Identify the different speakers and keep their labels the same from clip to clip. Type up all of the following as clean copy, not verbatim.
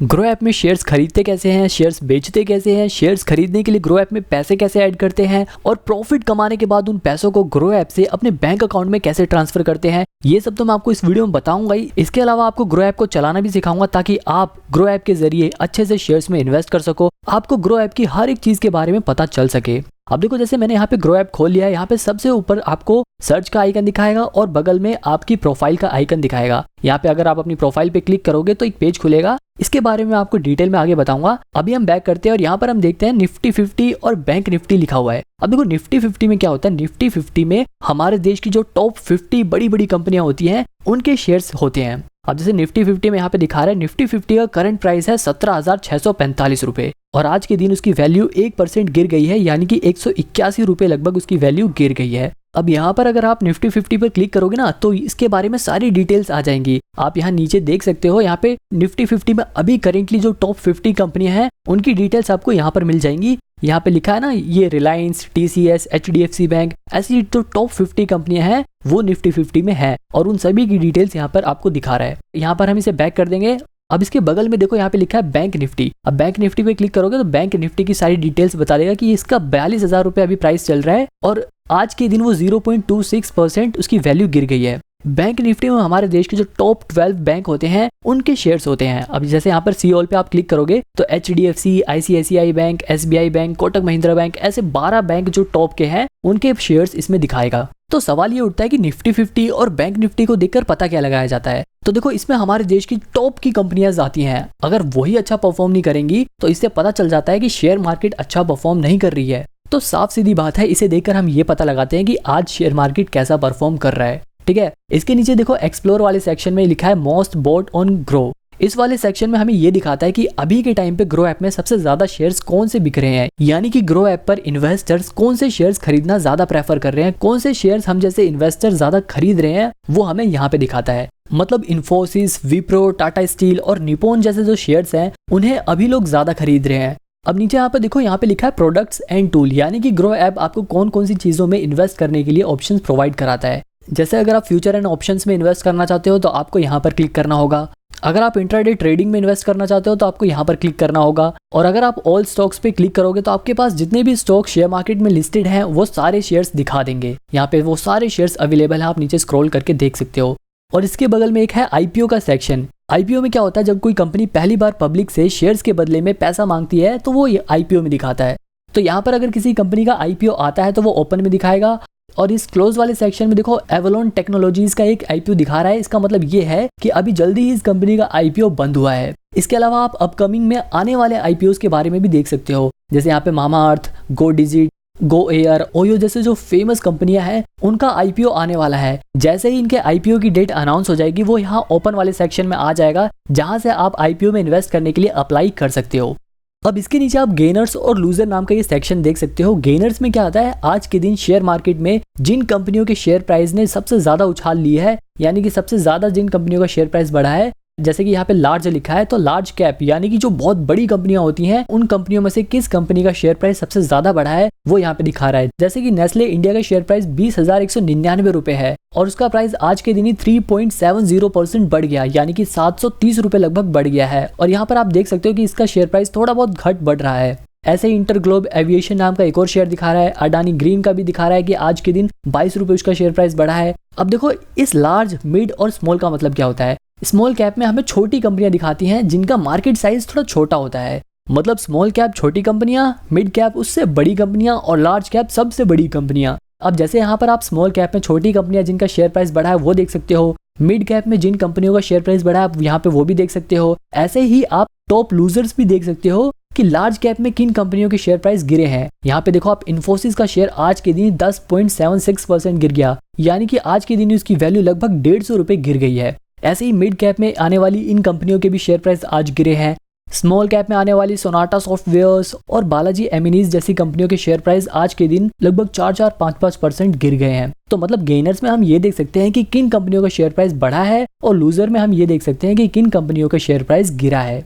Speaker 1: Grow app में shares खरीदते कैसे हैं, शेयर्स बेचते कैसे हैं, शेयर्स खरीदने के लिए ग्रो ऐप में पैसे कैसे ऐड करते हैं और प्रॉफिट कमाने के बाद उन पैसों को ग्रो ऐप से अपने बैंक अकाउंट में कैसे ट्रांसफर करते हैं, ये सब तो मैं आपको इस वीडियो में बताऊंगा ही। इसके अलावा आपको ग्रो ऐप को चलाना भी सिखाऊंगा ताकि आप ग्रो ऐप के जरिए अच्छे से शेयर्स में इन्वेस्ट कर सको, आपको ग्रो ऐप की हर एक चीज के बारे में पता चल सके। अब देखो, जैसे मैंने यहाँ पे ग्रो ऐप खोल लिया है, यहाँ पे सबसे ऊपर आपको सर्च का आइकन दिखाएगा और बगल में आपकी प्रोफाइल का आइकन दिखाएगा। यहाँ पे अगर आप अपनी प्रोफाइल पे क्लिक करोगे तो एक पेज खुलेगा, इसके बारे में आपको डिटेल में आगे बताऊंगा। अभी हम बैक करते हैं और यहाँ पर हम देखते हैं निफ्टी 50 और बैंक निफ्टी लिखा हुआ है। अब देखो निफ्टी 50 में क्या होता है, निफ्टी 50 में हमारे देश की जो टॉप 50 बड़ी बड़ी कंपनियां होती हैं उनके शेयर्स होते हैं। अब जैसे निफ्टी 50 में यहाँ पे दिखा रहा है, निफ्टी 50 का करंट प्राइस है 17,645 रुपए और आज के दिन उसकी वैल्यू 1% गिर गई है, यानी कि 181 रुपए लगभग उसकी वैल्यू गिर गई है। अब यहाँ पर अगर आप निफ्टी 50 पर क्लिक करोगे ना तो इसके बारे में सारी डिटेल्स आ जाएंगी। आप यहाँ नीचे देख सकते हो, यहाँ पे निफ्टी 50 में अभी करेंटली जो टॉप 50 कंपनियां हैं उनकी डिटेल्स आपको यहाँ पर मिल जाएंगी। यहाँ पे लिखा है ना, ये रिलायंस, TCS, HDFC बैंक, ऐसी जो टॉप 50 कंपनियां हैं वो निफ्टी 50 में है और उन सभी की डिटेल्स यहाँ पर आपको दिखा रहा है। यहाँ पर हम इसे बैक कर देंगे। अब इसके बगल में देखो, यहाँ पे लिखा है बैंक निफ्टी। अब बैंक निफ्टी पे क्लिक करोगे तो बैंक निफ्टी की सारी डिटेल्स बता देगा कि इसका 42,000 रुपए अभी प्राइस चल रहा है और आज के दिन वो 0.26% उसकी वैल्यू गिर गई है। बैंक निफ्टी में हमारे देश के जो टॉप 12 बैंक होते हैं उनके शेयर्स होते हैं। अब जैसे यहाँ पर सी ऑल पे आप क्लिक करोगे तो HDFC, ICICI bank, SBI bank, Kotak Mahindra bank, ऐसे 12 बैंक जो टॉप के हैं उनके शेयर्स इसमें दिखाएगा। तो सवाल ये उठता है कि निफ्टी 50 और बैंक निफ्टी को देखकर पता क्या लगाया जाता है। तो देखो, इसमें हमारे देश की टॉप की कंपनियां आती हैं। अगर वही अच्छा परफॉर्म नहीं करेंगी तो इससे पता चल जाता है कि शेयर मार्केट अच्छा परफॉर्म नहीं कर रही है। तो साफ सीधी बात है, इसे देखकर हम ये पता लगाते हैं कि आज शेयर मार्केट कैसा परफॉर्म कर रहा है। ठीक है, इसके नीचे देखो एक्सप्लोर वाले सेक्शन में लिखा है मोस्ट बॉट ऑन ग्रो। इस वाले सेक्शन में हमें ये दिखाता है कि अभी के टाइम पे ग्रो ऐप में सबसे ज्यादा शेयर्स कौन से बिक रहे हैं, यानी कि ग्रो ऐप पर इन्वेस्टर्स कौन से शेयर्स खरीदना ज्यादा प्रेफर कर रहे हैं, कौन से शेयर्स हम जैसे इन्वेस्टर ज्यादा खरीद रहे हैं, वो हमें यहाँ पे दिखाता है। मतलब इन्फोसिस, विप्रो, टाटा स्टील और निप्पॉन जैसे जो शेयर्स हैं उन्हें अभी लोग ज्यादा खरीद रहे हैं। अब नीचे यहाँ पे देखो, यहाँ पे लिखा है प्रोडक्ट्स एंड टूल, यानी कि ग्रो ऐप आपको कौन कौन सी चीजों में इन्वेस्ट करने के लिए ऑप्शंस प्रोवाइड कराता है। जैसे अगर आप फ्यूचर एंड ऑप्शंस में इन्वेस्ट करना चाहते हो तो आपको यहाँ पर क्लिक करना होगा। अगर आप इंट्राडे ट्रेडिंग में इन्वेस्ट करना चाहते हो तो आपको यहाँ पर क्लिक करना होगा। और अगर आप ऑल स्टॉक्स पे क्लिक करोगे तो आपके पास जितने भी स्टॉक शेयर मार्केट में लिस्टेड हैं वो सारे शेयर्स दिखा देंगे। यहाँ पे वो सारे शेयर्स अवेलेबल है, आप नीचे स्क्रॉल करके देख सकते हो। और इसके बगल में एक है IPO का सेक्शन। IPO में क्या होता है, जब कोई कंपनी पहली बार पब्लिक से शेयर्स के बदले में पैसा मांगती है तो वो IPO में दिखाता है। तो यहाँ पर अगर किसी कंपनी का IPO आता है तो वो ओपन में दिखाएगा। और इस क्लोज वाले सेक्शन में देखो एवलॉन टेक्नोलॉजीज का एक IPO दिखा रहा है। इसका मतलब ये है कि अभी जल्दी ही इस कंपनी का IPO बंद हुआ है। इसके अलावा आप अपकमिंग में आने वाले IPOs के बारे में भी देख सकते हो। जैसे यहाँ पे मामा अर्थ, गो डिजिट, गो एयर, ओयो जैसे जो फेमस कंपनियां हैं उनका IPO आने वाला है। जैसे ही इनके IPO की डेट अनाउंस हो जाएगी वो यहाँ ओपन वाले सेक्शन में आ जाएगा, जहां से आप IPO में इन्वेस्ट करने के लिए अप्लाई कर सकते हो। अब इसके नीचे आप गेनर्स और लूजर नाम का ये सेक्शन देख सकते हो। गेनर्स में क्या आता है, आज के दिन शेयर मार्केट में जिन कंपनियों के शेयर प्राइस ने सबसे ज्यादा उछाल ली है, यानी कि सबसे ज्यादा जिन कंपनियों का शेयर प्राइस बढ़ा है, जैसे कि यहाँ पे लार्ज लिखा है तो लार्ज कैप यानी कि जो बहुत बड़ी कंपनियां होती हैं उन कंपनियों में से किस कंपनी का शेयर प्राइस सबसे ज्यादा बढ़ा है वो यहाँ पे दिखा रहा है। जैसे कि नेस्ले इंडिया का शेयर प्राइस 20,199 रुपए है और उसका प्राइस आज के दिन ही 3.70% बढ़ गया, यानी कि 730 रुपए लगभग बढ़ गया है। और यहाँ पर आप देख सकते हो कि इसका शेयर प्राइस थोड़ा बहुत घट बढ़ रहा है। ऐसे ही इंटरग्लोब एविएशन नाम का एक और शेयर दिखा रहा है। अडानी ग्रीन का भी दिखा रहा है कि आज के दिन 22 रुपए उसका शेयर प्राइस बढ़ा है। अब देखो, इस लार्ज, मिड और स्मॉल का मतलब क्या होता है। स्मॉल कैप में हमें छोटी कंपनियां दिखाती हैं जिनका मार्केट साइज थोड़ा छोटा होता है। मतलब स्मॉल कैप छोटी कंपनियां, मिड कैप उससे बड़ी कंपनियां और लार्ज कैप सबसे बड़ी कंपनियां। अब जैसे यहाँ पर आप स्मॉल कैप में छोटी कंपनियां जिनका शेयर प्राइस बढ़ा है वो देख सकते हो, मिड कैप में जिन कंपनियों का शेयर प्राइस बढ़ा है आप यहाँ पे वो भी देख सकते हो। ऐसे ही आप टॉप लूजर्स भी देख सकते हो कि लार्ज कैप में किन कंपनियों के शेयर प्राइस गिरे हैं। यहाँ पे देखो आप इन्फोसिस का शेयर आज के दिन 10.76% गिर गया, यानी कि आज के दिन उसकी वैल्यू लगभग 150 रुपए गिर गई है। ऐसे ही मिड कैप में आने वाली इन कंपनियों के भी शेयर प्राइस आज गिरे हैं। स्मॉल कैप में आने वाली सोनाटा सॉफ्टवेयर्स और बालाजी एमिनीज जैसी कंपनियों के शेयर प्राइस आज के दिन लगभग 4-5% गिर गए हैं। तो मतलब गेनर्स में हम ये देख सकते हैं कि किन कंपनियों का शेयर प्राइस बढ़ा है और लूजर में हम ये देख सकते हैं कि किन कंपनियों का शेयर प्राइस गिरा है।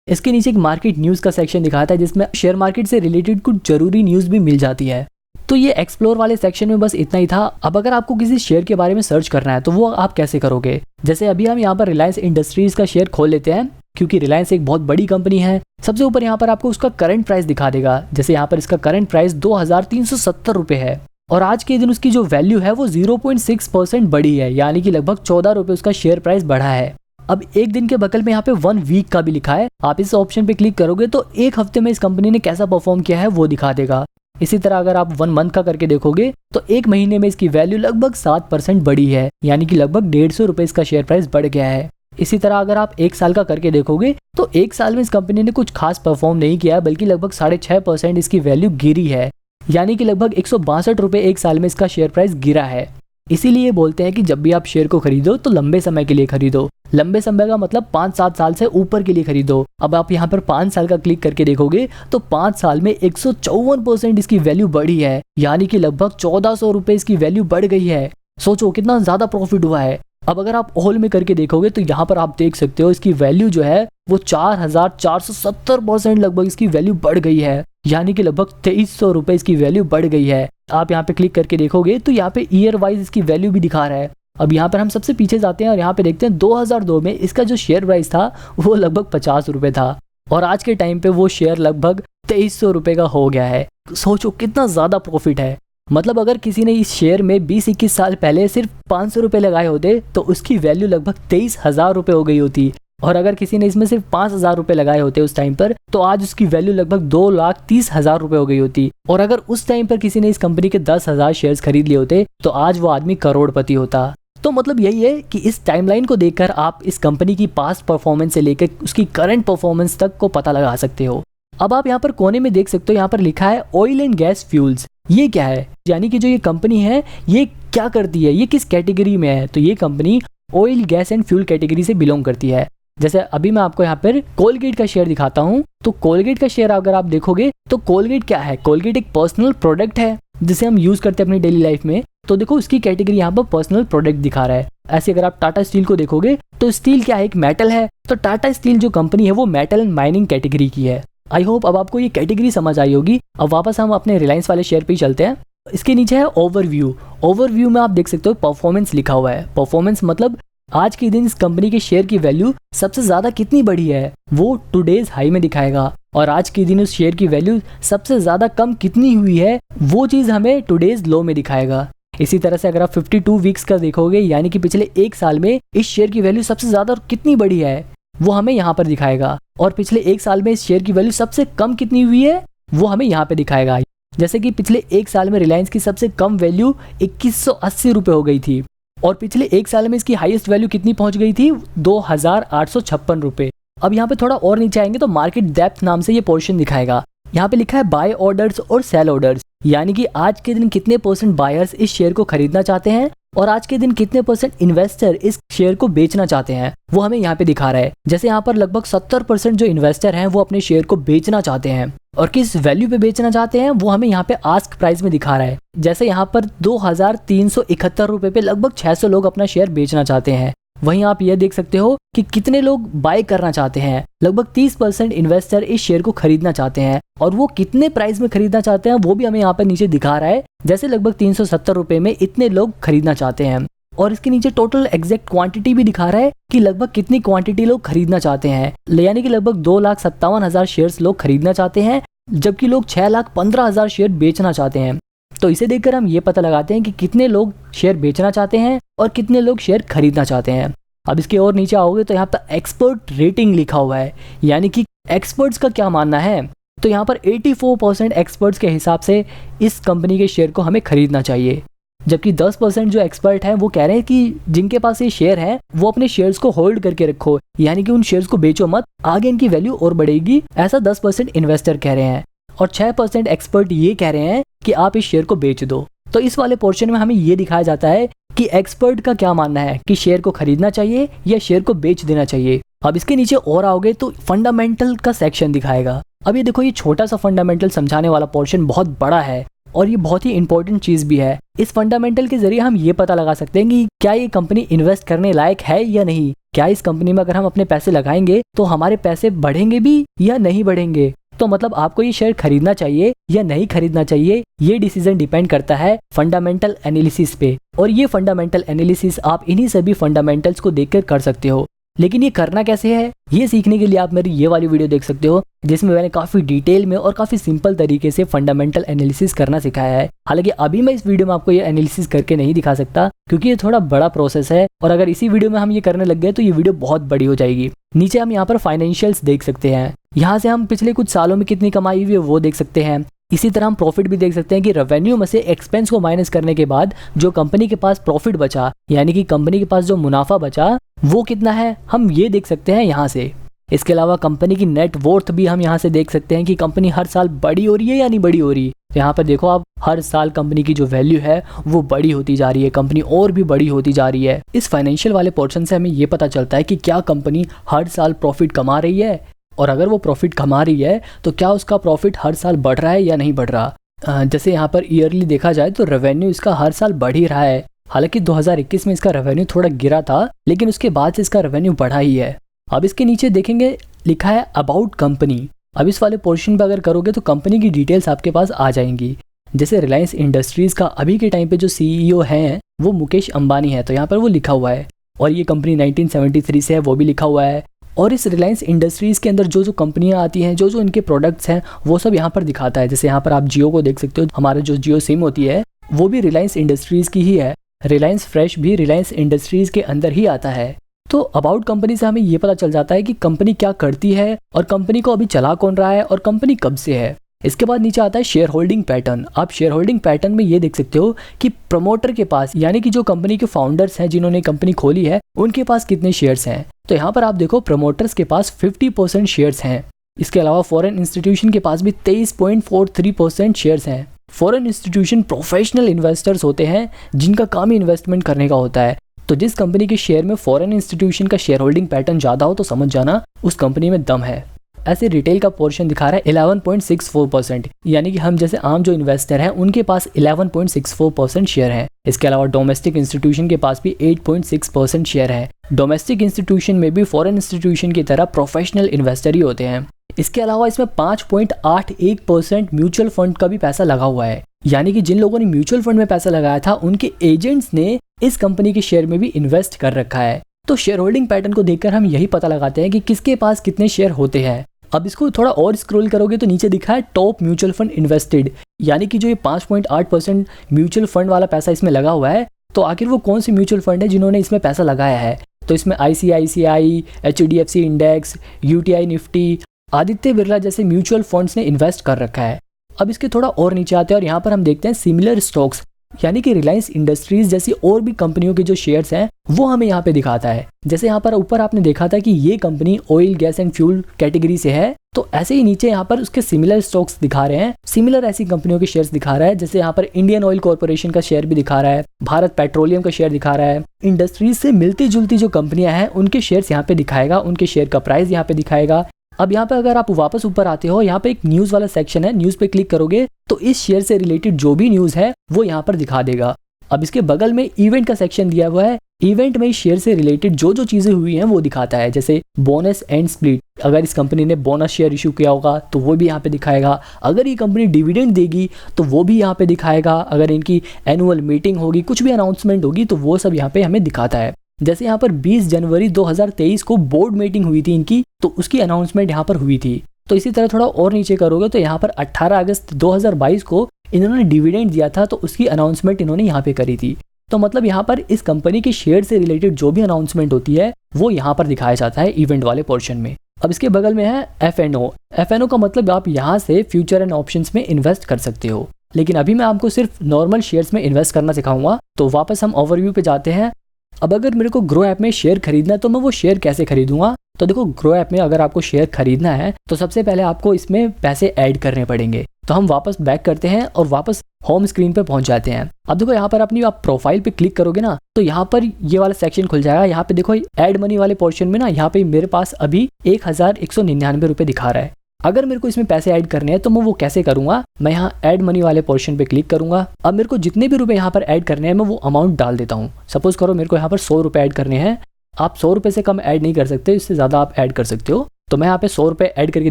Speaker 1: इसके नीचे एक मार्केट न्यूज का सेक्शन दिखाता है जिसमें शेयर मार्केट से रिलेटेड कुछ जरूरी न्यूज भी मिल जाती है। तो ये एक्सप्लोर वाले सेक्शन में बस इतना ही था। अब अगर आपको किसी शेयर के बारे में सर्च करना है तो वो आप कैसे करोगे। जैसे अभी हम यहाँ पर रिलायंस इंडस्ट्रीज का शेयर खोल लेते हैं क्योंकि रिलायंस एक बहुत बड़ी कंपनी है। सबसे ऊपर यहाँ पर आपको उसका करंट प्राइस दिखा देगा। जैसे यहाँ पर इसका करंट प्राइस 2370 रुपये है और आज के दिन उसकी जो वैल्यू है वो 0.6% बढ़ी है, यानी कि लगभग 14 रुपये उसका शेयर प्राइस बढ़ा है। अब एक दिन के बगल में यहाँ पे 1 वीक का भी लिखा है। आप इस ऑप्शन पे क्लिक करोगे तो एक हफ्ते में इस कंपनी ने कैसा परफॉर्म किया है वो दिखा देगा। इसी तरह अगर आप 1 मंथ का करके देखोगे तो एक महीने में इसकी वैल्यू लगभग 7% बढ़ी है, यानी कि लगभग 150 रुपये इसका शेयर प्राइस बढ़ गया है। इसी तरह अगर आप 1 साल का करके देखोगे तो 1 साल में इस कंपनी ने कुछ खास परफॉर्म नहीं किया, बल्कि लगभग 6.5% इसकी वैल्यू गिरी है, यानी कि लगभग 162 रुपये 1 साल में इसका शेयर प्राइस गिरा है। इसीलिए बोलते हैं कि जब भी आप शेयर को खरीदो तो लंबे समय के लिए खरीदो। लंबे समय का मतलब 5-7 साल से ऊपर के लिए खरीदो। अब आप यहाँ पर 5 साल का क्लिक करके देखोगे तो 5 साल में 154% इसकी वैल्यू बढ़ी है, यानी कि लगभग 1400 रुपये इसकी वैल्यू बढ़ गई है। सोचो कितना ज्यादा प्रॉफिट हुआ है। अब अगर आप होल में करके देखोगे तो यहाँ पर आप देख सकते हो इसकी वैल्यू जो है वो 4470% लगभग इसकी वैल्यू बढ़ गई है, यानी कि लगभग 2300 रुपये इसकी वैल्यू बढ़ गई है। आप यहाँ पे क्लिक करके देखोगे तो यहाँ पे ईयर वाइज इसकी वैल्यू भी दिखा रहा है। अब यहाँ पर हम सबसे पीछे जाते हैं और यहाँ पे देखते हैं 2002 में इसका जो शेयर प्राइस था वो लगभग 50 रुपये था और आज के टाइम पे वो शेयर लगभग 2300 रुपये का हो गया है। सोचो कितना ज़्यादा प्रॉफिट है। मतलब अगर किसी ने इस शेयर में 20-21 साल पहले सिर्फ 500 रुपये लगाए होते तो उसकी वैल्यू लगभग 23,000 रुपये हो गई होती, और अगर किसी ने इसमें सिर्फ 5,000 रुपये लगाए होते उस टाइम पर तो आज उसकी वैल्यू लगभग 2,30,000 रुपये हो गई होती। और अगर उस टाइम पर किसी ने इस कंपनी के 10,000 शेयर्स खरीद लिए होते तो आज वो आदमी करोड़पति होता। तो मतलब यही है कि इस टाइमलाइन को देखकर आप इस कंपनी की पास्ट परफॉर्मेंस से लेकर उसकी करंट परफॉर्मेंस तक को पता लगा सकते हो। अब आप यहाँ पर कोने में देख सकते हो, यहाँ पर लिखा है ऑयल एंड गैस फ्यूल्स। ये क्या है, यानी कि जो ये कंपनी है ये क्या करती है, ये किस कैटेगरी में है। तो ये company oil gas and fuel category से बिलोंग करती है। जैसे अभी मैं आपको यहाँ पर कोलगेट का शेयर दिखाता हूँ। तो कोलगेट का शेयर अगर आप देखोगे तो कोलगेट क्या है, कोलगेट एक पर्सनल प्रोडक्ट है जिसे हम यूज करते हैं अपनी डेली लाइफ में। तो देखो उसकी कैटेगरी यहाँ पर पर्सनल प्रोडक्ट दिखा रहा है। ऐसे अगर आप टाटा स्टील को देखोगे तो स्टील क्या है, एक मेटल है। तो टाटा स्टील जो कंपनी है वो मेटल एंड माइनिंग कैटेगरी की है। आई होप अब आपको ये कैटेगरी समझ आई होगी। अब वापस हम अपने रिलायंस वाले शेयर पे ही चलते हैं। इसके नीचे है ओवरव्यू। ओवरव्यू में आप देख सकते हो परफॉर्मेंस लिखा हुआ है। परफॉर्मेंस मतलब आज के दिन इस कंपनी के शेयर की वैल्यू सबसे ज्यादा कितनी बढ़ी है वो टुडेज हाई में दिखाएगा, और आज के दिन उस शेयर की वैल्यू सबसे ज्यादा कम कितनी हुई है वो चीज हमें टुडेज लो में दिखाएगा। इसी तरह से अगर आप 52 वीक्स का देखोगे, यानी कि पिछले 1 साल में इस शेयर की वैल्यू सबसे ज्यादा कितनी बढ़ी है वो हमें यहाँ पर दिखाएगा, और पिछले 1 साल में इस शेयर की वैल्यू सबसे कम कितनी हुई है वो हमें यहाँ पे दिखाएगा। जैसे कि पिछले 1 साल में रिलायंस की सबसे कम वैल्यू 2180 रुपये हो गई थी, और पिछले 1 साल में इसकी हाईएस्ट वैल्यू कितनी पहुंच गई थी, 2856 रुपये। अब यहाँ पे थोड़ा और नीचे आएंगे तो मार्केट डेप्थ नाम से ये पोर्शन दिखाएगा। यहाँ पे लिखा है बाय ऑर्डर्स और सेल ऑर्डर्स, यानी कि आज के दिन कितने परसेंट बायर्स इस शेयर को खरीदना चाहते हैं और आज के दिन कितने परसेंट इन्वेस्टर इस शेयर को बेचना चाहते हैं वो हमें यहाँ पे दिखा रहा है। जैसे यहाँ पर लगभग 70% जो इन्वेस्टर हैं वो अपने शेयर को बेचना चाहते हैं, और किस वैल्यू पे बेचना चाहते हैं वो हमें यहाँ पे आस्क प्राइस में दिखा रहा है। जैसे यहाँ पर 2371 रुपए पे लगभग 600 लोग अपना शेयर बेचना चाहते हैं। वहीं आप ये देख सकते हो कि कितने लोग बाय करना चाहते हैं। लगभग 30% इन्वेस्टर इस शेयर को खरीदना चाहते हैं, और वो कितने प्राइस में खरीदना चाहते हैं वो भी हमें यहाँ पर नीचे दिखा रहा है। जैसे लगभग 370 रुपए में इतने लोग खरीदना चाहते हैं, और इसके नीचे टोटल एग्जैक्ट क्वांटिटी भी दिखा रहा है कि लगभग कितनी क्वांटिटी लोग खरीदना चाहते हैं, यानी कि लगभग 2,57,000 शेयर्स लोग खरीदना चाहते हैं, जबकि लोग 6,15,000 शेयर बेचना चाहते हैं। तो इसे देखकर हम ये पता लगाते हैं कि कितने लोग शेयर बेचना चाहते हैं और कितने लोग शेयर खरीदना चाहते हैं। अब इसके और नीचे आओगे तो यहाँ पर एक्सपर्ट रेटिंग लिखा हुआ है, यानी कि एक्सपर्ट्स का क्या मानना है। तो यहाँ पर 84% एक्सपर्ट्स के हिसाब से इस कंपनी के शेयर को हमें खरीदना चाहिए, जबकि 10% जो एक्सपर्ट हैं वो कह रहे हैं कि जिनके पास ये शेयर है वो अपने शेयर्स को होल्ड करके रखो, यानी कि उन शेयर्स को बेचो मत, आगे इनकी वैल्यू और बढ़ेगी, ऐसा 10% इन्वेस्टर कह रहे हैं। और 6% एक्सपर्ट ये कह रहे हैं कि आप इस शेयर को बेच दो। तो इस वाले पोर्शन में हमें ये दिखाया जाता है कि एक्सपर्ट का क्या मानना है कि शेयर को खरीदना चाहिए या शेयर को बेच देना चाहिए। अब इसके नीचे और आओगे तो फंडामेंटल का सेक्शन दिखाएगा। अब ये देखो, ये छोटा सा फंडामेंटल समझाने वाला पोर्शन बहुत बड़ा है और ये बहुत ही इंपॉर्टेंट चीज भी है। इस फंडामेंटल के जरिए हम ये पता लगा सकते हैं कि क्या ये कंपनी इन्वेस्ट करने लायक है या नहीं। क्या इस कंपनी में अगर हम अपने पैसे लगाएंगे तो हमारे पैसे बढ़ेंगे भी या नहीं बढ़ेंगे। तो मतलब आपको ये शेयर खरीदना चाहिए या नहीं खरीदना चाहिए, ये डिसीजन डिपेंड करता है फंडामेंटल एनालिसिस पे। और ये फंडामेंटल एनालिसिस आप इन्हीं सभी फंडामेंटल्स को देखकर कर सकते हो। लेकिन ये करना कैसे है, ये सीखने के लिए आप मेरी ये वाली वीडियो देख सकते हो, जिसमें मैंने काफी डिटेल में और काफी सिंपल तरीके से फंडामेंटल एनालिसिस करना सिखाया है। हालांकि अभी मैं इस वीडियो में आपको ये एनालिसिस करके नहीं दिखा सकता, क्योंकि ये थोड़ा बड़ा प्रोसेस है, और अगर इसी वीडियो में हम ये करने लग गए तो ये वीडियो बहुत बड़ी हो जाएगी। नीचे हम यहाँ पर फाइनेंशियल्स देख सकते हैं, यहाँ से हम पिछले कुछ सालों में कितनी कमाई हुई है वो देख सकते हैं। इसी तरह हम प्रॉफिट भी देख सकते हैं कि रेवेन्यू में से एक्सपेंस को माइनस करने के बाद जो कंपनी के पास प्रॉफिट बचा, यानी कि कंपनी के पास जो मुनाफा बचा वो कितना है, हम ये देख सकते हैं यहाँ से। इसके अलावा कंपनी की नेट वर्थ भी हम यहाँ से देख सकते हैं कि कंपनी हर साल बड़ी हो रही है या नहीं बड़ी हो रही है। तो यहाँ पर देखो आप, हर साल कंपनी की जो वैल्यू है वो बड़ी होती जा रही है, कंपनी और भी बड़ी होती जा रही है। इस फाइनेंशियल वाले पोर्शन से हमें ये पता चलता है कि क्या कंपनी हर साल प्रॉफिट कमा रही है, और अगर वो प्रॉफिट कमा रही है तो क्या उसका प्रॉफिट हर साल बढ़ रहा है या नहीं बढ़ रहा। जैसे यहाँ पर ईयरली देखा जाए तो रेवेन्यू इसका हर साल बढ़ ही रहा है। हालांकि 2021 में इसका रेवेन्यू थोड़ा गिरा था, लेकिन उसके बाद से इसका रेवेन्यू बढ़ा ही है। अब इसके नीचे देखेंगे लिखा है अबाउट कंपनी। अब इस वाले पोर्शन पर अगर करोगे तो कंपनी की डिटेल्स आपके पास आ जाएंगी। जैसे रिलायंस इंडस्ट्रीज का अभी के टाइम पे जो CEO हैं वो मुकेश अंबानी है, तो यहाँ पर वो लिखा हुआ है, और ये कंपनी 1973 से है वो भी लिखा हुआ है। और इस रिलायंस इंडस्ट्रीज़ के अंदर जो जो कंपनियां आती हैं, जो जो इनके प्रोडक्ट्स हैं वो सब यहाँ पर दिखाता है। जैसे यहाँ पर आप जियो को देख सकते हो, हमारा जो जियो सिम होती है वो भी रिलायंस इंडस्ट्रीज़ की ही है। रिलायंस फ्रेश भी रिलायंस इंडस्ट्रीज़ के अंदर ही आता है। तो अबाउट कंपनी से हमें ये पता चल जाता है कि कंपनी क्या करती है, और कंपनी को अभी चला कौन रहा है, और कंपनी कब से है। इसके बाद नीचे आता है शेयर होल्डिंग पैटर्न। आप शेयर होल्डिंग पैटर्न में ये देख सकते हो कि प्रमोटर के पास, यानी कि जो कंपनी के फाउंडर्स हैं जिन्होंने कंपनी खोली है, उनके पास कितने शेयर्स हैं। तो यहाँ पर आप देखो प्रमोटर्स के पास 50% शेयर्स हैं। इसके अलावा फॉरेन इंस्टीट्यूशन के पास भी 23.43% शेयर्स हैं। फॉरेन इंस्टीट्यूशन प्रोफेशनल इन्वेस्टर्स होते हैं जिनका काम ही इन्वेस्टमेंट करने का होता है। तो जिस कंपनी के शेयर में फॉरेन इंस्टीट्यूशन का शेयर होल्डिंग पैटर्न ज़्यादा हो तो समझ जाना उस कंपनी में दम है। ऐसे रिटेल का पोर्शन दिखा रहा है 11.64%, यानी कि हम जैसे आम जो इन्वेस्टर हैं उनके पास 11.64% शेयर है। इसके अलावा डोमेस्टिक इंस्टीट्यूशन के पास भी 8.6% शेयर है। डोमेस्टिक इंस्टीट्यूशन में भी फॉरेन इंस्टीट्यूशन की तरह प्रोफेशनल इन्वेस्टर ही होते हैं। इसके अलावा इसमें 5.81% म्यूचुअल फंड का भी पैसा लगा हुआ है, यानी कि जिन लोगों ने म्यूचुअल फंड में पैसा लगाया था उनके एजेंट्स ने इस कंपनी के शेयर में भी इन्वेस्ट कर रखा है। तो शेयर होल्डिंग पैटर्न को देखकर हम यही पता लगाते हैं कि किसके पास कितने शेयर होते हैं। अब इसको थोड़ा और स्क्रॉल करोगे तो नीचे दिखा है टॉप म्यूचुअल फंड इन्वेस्टेड, यानी कि जो ये 5.8% म्यूचुअल फंड वाला पैसा इसमें लगा हुआ है, तो आखिर वो कौन सी म्यूचुअल फंड है जिन्होंने इसमें पैसा लगाया है। तो इसमें ICICI, HDFC index, UTI Nifty, Aditya Birla जैसे म्यूचुअल फंड्स ने इन्वेस्ट कर रखा है। अब इसके थोड़ा और नीचे आते हैं और यहाँ पर हम देखते हैं सिमिलर स्टॉक्स, यानी कि रिलायंस इंडस्ट्रीज जैसी और भी कंपनियों के जो शेयर्स हैं वो हमें यहाँ पे दिखाता है। जैसे यहाँ पर ऊपर आपने देखा था कि ये company oil gas and fuel category से है, तो ऐसे ही नीचे यहाँ पर उसके सिमिलर स्टॉक्स दिखा रहे हैं, सिमिलर ऐसी कंपनियों के शेयर्स दिखा रहा है। जैसे यहाँ पर इंडियन ऑयल कॉर्पोरेशन का शेयर भी दिखा रहा है, भारत पेट्रोलियम का शेयर दिखा रहा है। इंडस्ट्रीज से मिलती जुलती जो कंपनियां हैं उनके शेयर्स यहाँ पे दिखाएगा, उनके शेयर का प्राइस यहाँ पे दिखाएगा। अब यहाँ पे अगर आप वापस ऊपर आते हो, यहाँ पे एक न्यूज़ वाला सेक्शन है, न्यूज़ पे क्लिक करोगे तो इस शेयर से रिलेटेड जो भी न्यूज़ है वो यहाँ पर दिखा देगा। अब इसके बगल में इवेंट का सेक्शन दिया हुआ है, इवेंट में इस शेयर से रिलेटेड जो जो चीज़ें हुई हैं वो दिखाता है। जैसे बोनस एंड स्प्लिट, अगर इस कंपनी ने बोनस शेयर इशू किया होगा तो वो भी यहाँ पे दिखाएगा। अगर ये कंपनी डिविडेंड देगी तो वो भी यहाँ पे दिखाएगा। अगर इनकी एनुअल मीटिंग होगी, कुछ भी अनाउंसमेंट होगी तो वो सब यहाँ पे हमें दिखाता है। जैसे यहाँ पर 20 जनवरी 2023 को बोर्ड मीटिंग हुई थी इनकी, तो उसकी अनाउंसमेंट यहाँ पर हुई थी। तो इसी तरह थोड़ा और नीचे करोगे तो यहाँ पर 18 अगस्त 2022 को इन्होंने डिविडेंड दिया था, तो उसकी अनाउंसमेंट इन्होंने यहाँ पे करी थी। तो मतलब यहाँ पर इस कंपनी के शेयर से रिलेटेड जो भी अनाउंसमेंट होती है वो यहाँ पर दिखाया जाता है इवेंट वाले पोर्शन में। अब इसके बगल में है FNO। FNO का मतलब आप यहाँ से फ्यूचर एंड ऑप्शंस में इन्वेस्ट कर सकते हो, लेकिन अभी मैं आपको सिर्फ नॉर्मल शेयर्स में इन्वेस्ट करना सिखाऊंगा। तो वापस हम ओवरव्यू पे जाते हैं। अब अगर मेरे को ग्रो ऐप में शेयर खरीदना है तो मैं वो शेयर कैसे खरीदूंगा। तो देखो, ग्रो ऐप में अगर आपको शेयर खरीदना है तो सबसे पहले आपको इसमें पैसे ऐड करने पड़ेंगे। तो हम वापस बैक करते हैं और वापस होम स्क्रीन पे पहुंच जाते हैं। अब देखो यहाँ पर अपनी आप प्रोफाइल पे क्लिक करोगे ना तो यहाँ पर ये वाला सेक्शन खुल जाएगा। यहाँ पे देखो ऐड मनी वाले पोर्शन में ना, यहाँ पे मेरे पास अभी 1199 रुपये दिखा रहा है। अगर मेरे को इसमें पैसे ऐड करने हैं तो मैं वो कैसे करूंगा, मैं यहाँ ऐड मनी वाले पोर्शन पे क्लिक करूंगा। अब मेरे को जितने भी रुपए यहाँ पर ऐड करने हैं मैं वो अमाउंट डाल देता हूँ। सपोज करो मेरे को यहाँ पर 100 रुपये ऐड करने हैं। आप 100 रुपये से कम ऐड नहीं कर सकते, इससे ज़्यादा आप ऐड कर सकते हो। तो मैं यहाँ पे 100 रुपये ऐड करके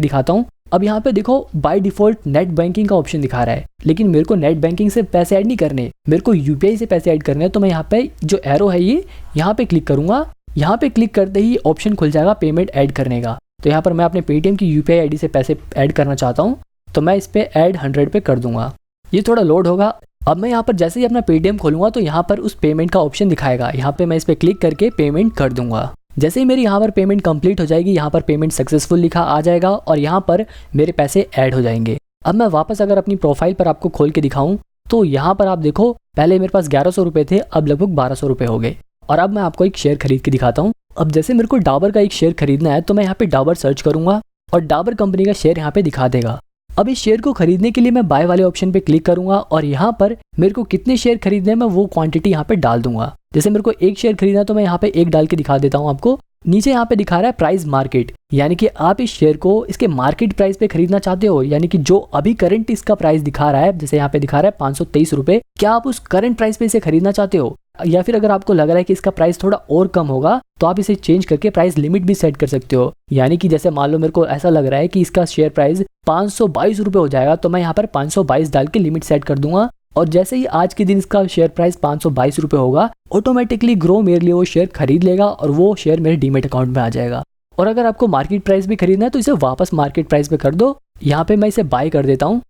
Speaker 1: दिखाता हूँ। अब यहाँ पे देखो बाय डिफॉल्ट नेट बैंकिंग का ऑप्शन दिखा रहा है, लेकिन मेरे को नेट बैंकिंग से पैसे ऐड नहीं करने, मेरे को UPI से पैसे ऐड करने हैं। तो मैं यहाँ पे जो एरो है ये यहाँ पे क्लिक करूंगा यहाँ पे क्लिक करते ही ऑप्शन खुल जाएगा पेमेंट ऐड करने का। तो यहाँ पर मैं अपने पेटीएम की यूपीआई आईडी से पैसे ऐड करना चाहता हूँ, तो मैं इस पर ऐड 100 पे कर दूंगा। ये थोड़ा लोड होगा। अब मैं यहाँ पर जैसे ही अपना पेटीएम खोलूंगा तो यहाँ पर उस पेमेंट का ऑप्शन दिखाएगा। यहाँ पे मैं इस पर क्लिक करके पेमेंट कर दूंगा। जैसे ही मेरी यहाँ पर पेमेंट कंप्लीट हो जाएगी, यहाँ पर पेमेंट सक्सेसफुल लिखा आ जाएगा और यहाँ पर मेरे पैसे ऐड हो जाएंगे। अब मैं वापस अगर अपनी प्रोफाइल पर आपको खोल के दिखाऊं तो यहाँ पर आप देखो, पहले मेरे पास 1100 रुपये थे, अब लगभग 1200 रुपये हो गए। और अब मैं आपको एक शेयर खरीद के दिखाता हूँ। अब जैसे मेरे को डाबर का एक शेयर खरीदना है तो मैं यहाँ पे डाबर सर्च करूंगा और डाबर कंपनी का शेयर यहाँ पे दिखा देगा। अब इस शेयर को खरीदने के लिए मैं बाय वाले ऑप्शन पे क्लिक करूंगा और यहाँ पर मेरे को कितने शेयर खरीदने हैं मैं वो क्वांटिटी यहाँ पे डाल दूंगा। जैसे मेरे को एक शेयर खरीदना है तो मैं यहाँ पे एक डाल के दिखा देता हूँ आपको। नीचे यहाँ पे दिखा रहा है प्राइस मार्केट, यानी कि आप इस शेयर को इसके मार्केट प्राइस पे खरीदना चाहते हो, यानी कि जो अभी करंट इसका प्राइस दिखा रहा है, जैसे यहाँ पे दिखा रहा है 523 रुपये, क्या आप उस करंट प्राइस पे इसे खरीदना चाहते हो? या फिर अगर आपको लग रहा है कि इसका प्राइस थोड़ा और कम होगा तो आप इसे चेंज करके प्राइस लिमिट भी सेट कर सकते हो। यानी कि जैसे मान लो मेरे को ऐसा लग रहा है कि इसका शेयर प्राइस 522 रुपये हो जाएगा, तो मैं यहाँ पर 522 डाल के लिमिट सेट कर दूंगा। और जैसे ही आज के दिन इसका शेयर प्राइस 522 रुपये होगा, ऑटोमेटिकली ग्रो मेरे लिए वो शेयर खरीद लेगा और वो शेयर मेरे डीमेट अकाउंट में आ जाएगा। और अगर आपको मार्केट प्राइस भी खरीदना है तो इसे वापस मार्केट प्राइस पे कर दो। यहाँ पे मैं इसे बाय कर देता हूँ।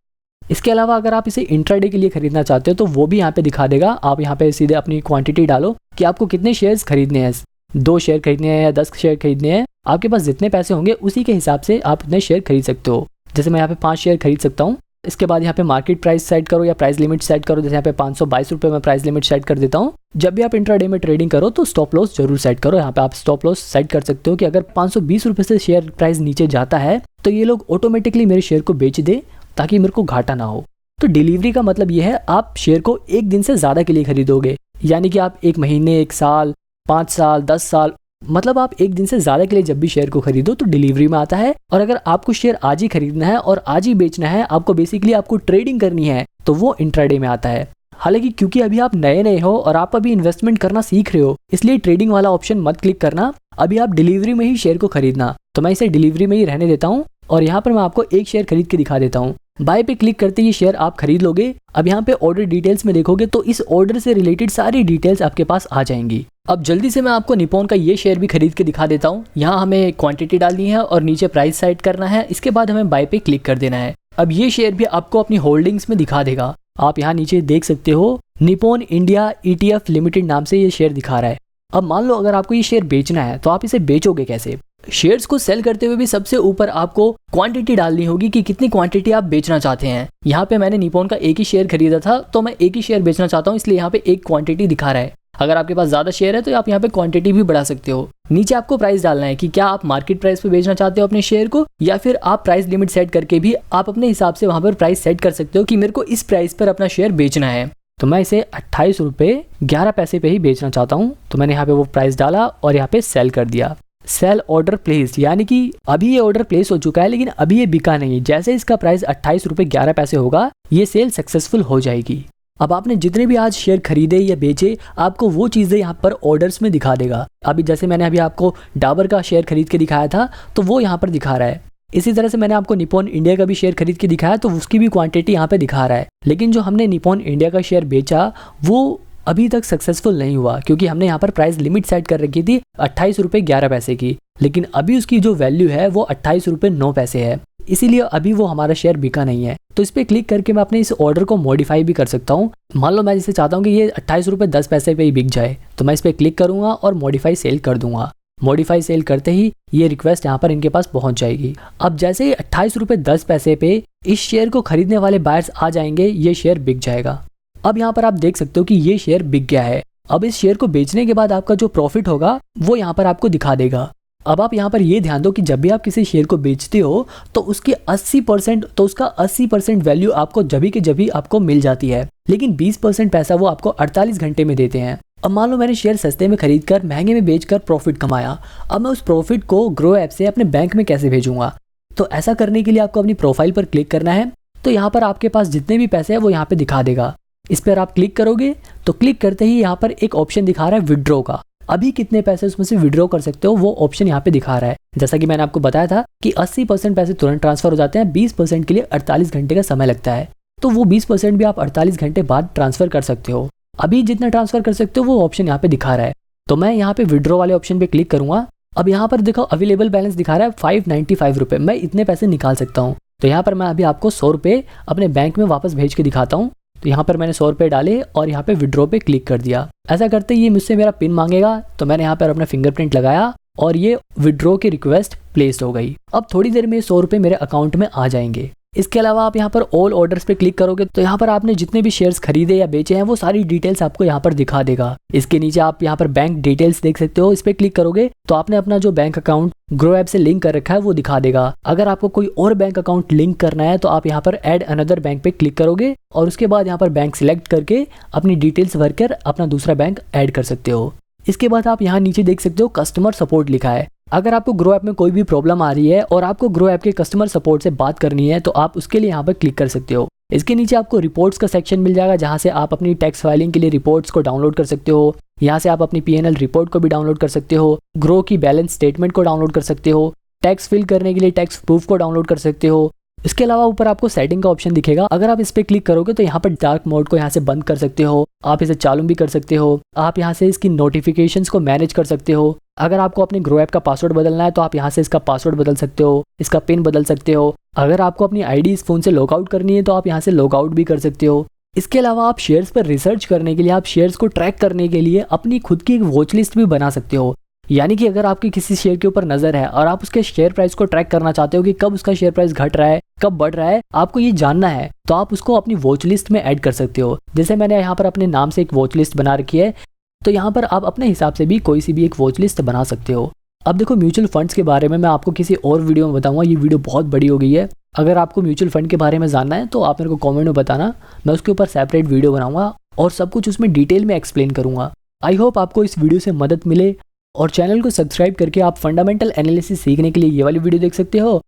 Speaker 1: इसके अलावा अगर आप इसे इंट्राडे के लिए खरीदना चाहते हो तो वो भी यहाँ पे दिखा देगा। आप यहाँ पे सीधे अपनी क्वांटिटी डालो कि आपको कितने शेयर्स खरीदने हैं, 2 शेयर खरीदने हैं या 10 शेयर खरीदने हैं। आपके पास जितने पैसे होंगे उसी के हिसाब से आप उतने शेयर खरीद सकते हो। जैसे मैं यहाँ पे 5 शेयर खरीद सकता हूँ। इसके बाद यहाँ पे मार्केट प्राइस सेट करो या प्राइस लिमिट सेट करो। जैसे यहाँ पे 522 रुपये में प्राइस लिमिट सेट कर देता हूँ। जब भी आप इंट्राडे में ट्रेडिंग करो तो स्टॉप लॉस जरूर सेट करो। यहाँ पे आप स्टॉप लॉस सेट कर सकते हो कि अगर 520 रुपये से शेयर प्राइस नीचे जाता है तो ये लोग ऑटोमेटिकली मेरे शेयर को बेच दे ताकि मेरे को घाटा ना हो। तो डिलीवरी का मतलब ये है आप शेयर को एक दिन से ज़्यादा के लिए खरीदोगे, यानी कि आप 1 महीने, 1 साल, 5 साल, 10 साल, मतलब आप एक दिन से ज़्यादा के लिए जब भी शेयर को खरीदो तो डिलीवरी में आता है। और अगर आपको शेयर आज ही खरीदना है और आज ही बेचना है, आपको बेसिकली आपको ट्रेडिंग करनी है, तो वो इंट्राडे में आता है। हालांकि क्योंकि अभी आप नए हो और आप अभी इन्वेस्टमेंट करना सीख रहे हो, इसलिए ट्रेडिंग वाला ऑप्शन मत क्लिक करना। अभी आप डिलीवरी में ही शेयर को खरीदना। तो मैं इसे डिलीवरी में ही रहने देता हूँ और यहाँ पर मैं आपको एक शेयर खरीद के दिखा देता हूँ। बाय पे क्लिक करते ही शेयर आप खरीद लोगे। अब यहाँ पे ऑर्डर डिटेल्स में देखोगे तो इस ऑर्डर से रिलेटेड सारी डिटेल्स आपके पास आ जाएंगी। अब जल्दी से मैं आपको निप्पॉन का ये शेयर भी खरीद के दिखा देता हूँ। यहाँ हमें क्वांटिटी डालनी है और नीचे प्राइस सेट करना है। इसके बाद हमें बाय पे क्लिक कर देना है। अब ये शेयर भी आपको अपनी होल्डिंग्स में दिखा देगा। आप यहाँ नीचे देख सकते हो निप्पॉन इंडिया ETF लिमिटेड नाम से ये शेयर दिखा रहा है। अब मान लो अगर आपको ये शेयर बेचना है तो आप इसे बेचोगे कैसे? शेयर्स को सेल करते हुए भी सबसे ऊपर आपको क्वांटिटी डालनी होगी कि कितनी क्वांटिटी आप बेचना चाहते हैं। यहाँ पे मैंने निप्पॉन का एक ही शेयर खरीदा था तो मैं एक ही शेयर बेचना चाहता हूँ, इसलिए यहाँ पे एक क्वांटिटी दिखा रहा है। अगर आपके पास ज्यादा शेयर है तो आप यहाँ पे क्वांटिटी भी बढ़ा सकते हो। नीचे आपको प्राइस डालना है कि क्या आप मार्केट प्राइस पे बेचना चाहते हो अपने शेयर को, या फिर आप प्राइस लिमिट सेट करके भी आप अपने हिसाब से वहां पर प्राइस सेट कर सकते हो कि मेरे को इस प्राइस पर अपना शेयर बेचना है। तो मैं इसे 28 रुपये 11 पैसे पे ही बेचना चाहता हूँ। तो मैंने यहाँ पे वो प्राइस डाला और यहाँ पे सेल कर दिया। सेल ऑर्डर प्लेस, यानी कि अभी ये ऑर्डर प्लेस हो चुका है लेकिन अभी ये बिका नहीं। जैसे इसका प्राइस 28 रुपये 11 पैसे होगा ये सेल सक्सेसफुल हो जाएगी। अब आपने जितने भी आज शेयर खरीदे या बेचे, आपको वो चीज़ें यहाँ पर ऑर्डर्स में दिखा देगा। अभी जैसे मैंने अभी आपको डाबर का शेयर खरीद के दिखाया था तो वो यहाँ पर दिखा रहा है। इसी तरह से मैंने आपको निप्पॉन इंडिया का भी शेयर खरीद के दिखाया तो उसकी भी क्वांटिटी यहाँ पे दिखा रहा है। लेकिन जो हमने निप्पॉन इंडिया का शेयर बेचा वो अभी तक सक्सेसफुल नहीं हुआ, क्योंकि हमने यहाँ पर प्राइस लिमिट सेट कर रखी थी 28 रुपये 11 पैसे की, लेकिन अभी उसकी जो वैल्यू है वो 28 रुपये 9 पैसे है। इसीलिए अभी वो हमारा शेयर बिका नहीं है। तो इस पर क्लिक करके मैं अपने इस ऑर्डर को मॉडिफाई भी कर सकता हूँ। मान लो मैं जैसे चाहता हूँ कि ये 28 रुपये 10 पैसे पे ही बिक जाए, तो मैं इस पर क्लिक करूंगा और मॉडिफाई सेल कर दूंगा। मॉडिफाई सेल करते ही ये रिक्वेस्ट यहाँ पर इनके पास पहुंच जाएगी। अब जैसे ही 28 रुपये 10 पैसे पे इस शेयर को खरीदने वाले बायर्स आ जाएंगे, ये शेयर बिक जाएगा। अब यहाँ पर आप देख सकते हो कि ये शेयर बिक गया है। अब इस शेयर को बेचने के बाद आपका जो प्रॉफिट होगा वो यहाँ पर आपको दिखा देगा। अब आप यहाँ पर ये ध्यान दो कि जब भी आप किसी शेयर को बेचते हो तो उसकी 80% तो उसका 80% वैल्यू आपको जभी के जभी आपको मिल जाती है, लेकिन 20% पैसा वो आपको 48 घंटे में देते हैं। अब मान लो मैंने शेयर सस्ते में खरीद कर महंगे में बेचकर प्रॉफिट कमाया। अब मैं उस प्रॉफिट को ग्रो ऐप से अपने बैंक में कैसे भेजूंगा? तो ऐसा करने के लिए आपको अपनी प्रोफाइल पर क्लिक करना है। तो यहाँ पर आपके पास जितने भी पैसे हैं वो यहाँ पे दिखा देगा। इस पर आप क्लिक करोगे तो क्लिक करते ही यहाँ पर एक ऑप्शन दिखा रहा है विड्रॉ का। अभी कितने पैसे उसमें से विड्रॉ कर सकते हो वो ऑप्शन यहाँ पे दिखा रहा है। जैसा कि मैंने आपको बताया था कि 80% पैसे तुरंत ट्रांसफर हो जाते हैं, 20% के लिए 48 घंटे का समय लगता है। तो वो 20% भी आप 48 घंटे बाद ट्रांसफर कर सकते हो। अभी जितना ट्रांसफर कर सकते हो वो ऑप्शन यहाँ पे दिखा रहा है। तो मैं यहाँ पे विड्रॉ वाले ऑप्शन पे क्लिक करूंगा। अब यहाँ पर देखो अवेलेबल बैलेंस दिखा रहा है 595 रुपये, मैं इतने पैसे निकाल सकता हूँ। तो यहाँ पर मैं अभी आपको 100 रुपये अपने बैंक में वापस भेज के दिखाता हूँ। तो यहाँ पर मैंने 100 रुपये डाले और यहाँ पे विड्रॉ पे क्लिक कर दिया। ऐसा करते ही ये मुझसे मेरा पिन मांगेगा, तो मैंने यहाँ पर अपना फिंगरप्रिंट लगाया और ये विड्रॉ की रिक्वेस्ट प्लेस्ड हो गई। अब थोड़ी देर में 100 रुपये मेरे अकाउंट में आ जाएंगे। इसके अलावा आप यहाँ पर ऑल ऑर्डर्स पे क्लिक करोगे तो यहाँ पर आपने जितने भी शेयर्स खरीदे या बेचे हैं वो सारी डिटेल्स आपको यहाँ पर दिखा देगा। इसके नीचे आप यहाँ पर बैंक डिटेल्स देख सकते हो, इस पे क्लिक करोगे तो आपने अपना जो बैंक अकाउंट ग्रो ऐप से लिंक कर रखा है वो दिखा देगा। अगर आपको कोई और बैंक अकाउंट लिंक करना है तो आप यहाँ पर ऐड अनदर बैंक पे क्लिक करोगे और उसके बाद यहाँ पर बैंक सिलेक्ट करके अपनी डिटेल्स भरकर अपना दूसरा बैंक ऐड कर सकते हो। इसके बाद आप यहाँ नीचे देख सकते हो कस्टमर सपोर्ट लिखा है। अगर आपको ग्रो ऐप में कोई भी प्रॉब्लम आ रही है और आपको ग्रो ऐप के कस्टमर सपोर्ट से बात करनी है तो आप उसके लिए यहाँ पर क्लिक कर सकते हो। इसके नीचे आपको रिपोर्ट्स का सेक्शन मिल जाएगा जहाँ से आप अपनी टैक्स फाइलिंग के लिए रिपोर्ट्स को डाउनलोड कर सकते हो। यहाँ से आप अपनी PNL रिपोर्ट को भी डाउनलोड कर सकते हो, ग्रो की बैलेंस स्टेटमेंट को डाउनलोड कर सकते हो, टैक्स फिल करने के लिए टैक्स प्रूफ को डाउनलोड कर सकते हो। इसके अलावा ऊपर आपको सेटिंग का ऑप्शन दिखेगा, अगर आप इस पे क्लिक करोगे तो यहाँ पर डार्क मोड को यहाँ से बंद कर सकते हो, आप इसे चालू भी कर सकते हो। आप यहाँ से इसकी नोटिफिकेशंस को मैनेज कर सकते हो। अगर आपको अपने ग्रो ऐप का पासवर्ड बदलना है तो आप यहाँ से इसका पासवर्ड बदल सकते हो, इसका पिन बदल सकते हो। अगर आपको अपनी आईडी इस फोन से लॉगआउट करनी है तो आप यहाँ से लॉगआउट भी कर सकते हो। इसके अलावा आप शेयर्स पर रिसर्च करने के लिए, आप शेयर्स को ट्रैक करने के लिए अपनी खुद की एक वॉच लिस्ट भी बना सकते हो। यानी कि अगर आपकी किसी शेयर के ऊपर नजर है और आप उसके शेयर प्राइस को ट्रैक करना चाहते हो कि कब उसका शेयर प्राइस घट रहा है, कब बढ़ रहा है, आपको ये जानना है, तो आप उसको अपनी वॉच लिस्ट में ऐड कर सकते हो। जैसे मैंने यहाँ पर अपने नाम से एक वॉच लिस्ट बना रखी है, तो यहाँ पर आप अपने हिसाब से भी कोई सी भी एक वॉच लिस्ट बना सकते हो। अब देखो म्यूचुअल फंड्स के बारे में मैं आपको किसी और वीडियो में बताऊंगा, ये वीडियो बहुत बड़ी हो गई है। अगर आपको म्यूचुअल फंड के बारे में जानना है तो आप मेरे को कमेंट में बताना, मैं उसके ऊपर सेपरेट वीडियो बनाऊंगा और सब कुछ उसमें डिटेल में एक्सप्लेन करूंगा। आई होप आपको इस वीडियो से मदद मिले और चैनल को सब्सक्राइब करके आप फंडामेंटल एनालिसिस सीखने के लिए ये वाली वीडियो देख सकते हो।